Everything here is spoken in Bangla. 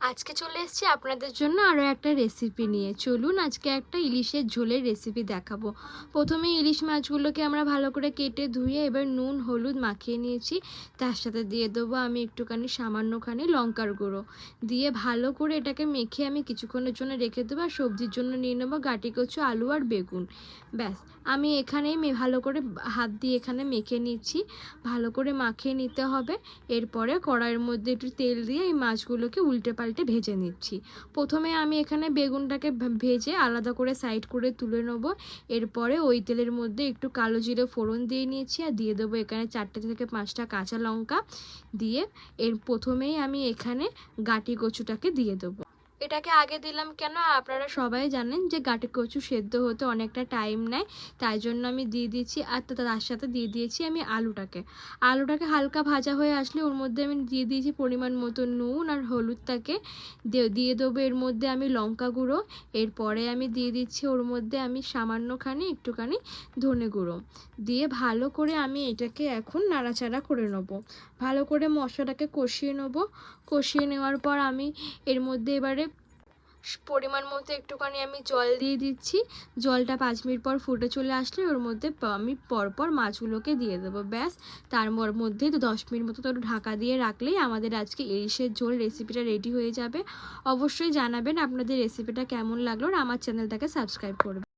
আজকে চলে এসেছি আপনাদের জন্য আরও একটা রেসিপি নিয়ে। চলুন আজকে একটা ইলিশের ঝোলের রেসিপি দেখাবো। প্রথমে ইলিশ মাছগুলোকে আমরা ভালো করে কেটে ধুয়ে এবার নুন হলুদ মাখিয়ে নিয়েছি। তার সাথে দিয়ে দেবো আমি একটুখানি সামান্যখানি লঙ্কার গুঁড়ো দিয়ে ভালো করে এটাকে মেখে আমি কিছুক্ষণের জন্য রেখে দেবো। আর সবজির জন্য নিয়ে নেবো গাটি কচু, আলু আর বেগুন। ব্যাস আমি এখানেই ভালো করে হাত দিয়ে এখানে মেখে নিচ্ছি। ভালো করে মাখিয়ে নিতে হবে। এরপরে কড়াইয়ের মধ্যে একটু তেল দিয়ে এই মাছগুলোকে উল্টে পাল্টে ভেজে নিচ্ছি। প্রথমে আমি এখানে বেগুনটাকে ভেজে আলাদা করে সাইড করে তুলে নেব। এরপরে ওই তেলের মধ্যে একটু কালো জিরে ফোড়ন দিয়ে নিয়েছি আর দিয়ে দেবো এখানে 4টে থেকে 5টা কাঁচা লঙ্কা দিয়ে এর প্রথমেই আমি এখানে গাটি কচুটাকে দিয়ে দেবো। এটাকে আগে দিলাম কেন, আপনারা সবাই জানেন যে গাটি কচু সেদ্ধ হতে অনেকটা টাইম নেয়, তাই জন্য আমি দিয়ে দিয়েছি। আর তার সাথে দিয়ে দিয়েছি আমি আলুটাকে হালকা ভাজা হয়ে আসলে ওর মধ্যে আমি দিয়ে দিয়েছি পরিমাণ মতো নুন আর হলুদটাকে দিয়ে দেবো এর মধ্যে আমি লঙ্কা গুঁড়ো। এরপরে আমি দিয়ে দিচ্ছি ওর মধ্যে আমি সামান্যখানি একটুখানি ধনে গুঁড়ো দিয়ে ভালো করে আমি এটাকে এখন নাড়াচাড়া করে নেবো। ভালো করে মশলাটাকে কষিয়ে নেবো। কষিয়ে নেওয়ার পর আমি এর মধ্যে এবারে পরিমাণ মতো একটুখানি আমি জল দিয়ে দিচ্ছি। জলটা 5 মিনিট পর ফুটে চলে আসলে ওর মধ্যে আমি পরপর মাছগুলোকে দিয়ে দেবো। ব্যাস তার মধ্যে তো 10 মিনিট মতো তো ঢাকা দিয়ে রাখলেই আমাদের আজকে ইলিশের ঝোল রেসিপিটা রেডি হয়ে যাবে। অবশ্যই জানাবেন আপনাদের রেসিপিটা কেমন লাগলো আর আমার চ্যানেলটাকে সাবস্ক্রাইব করবেন।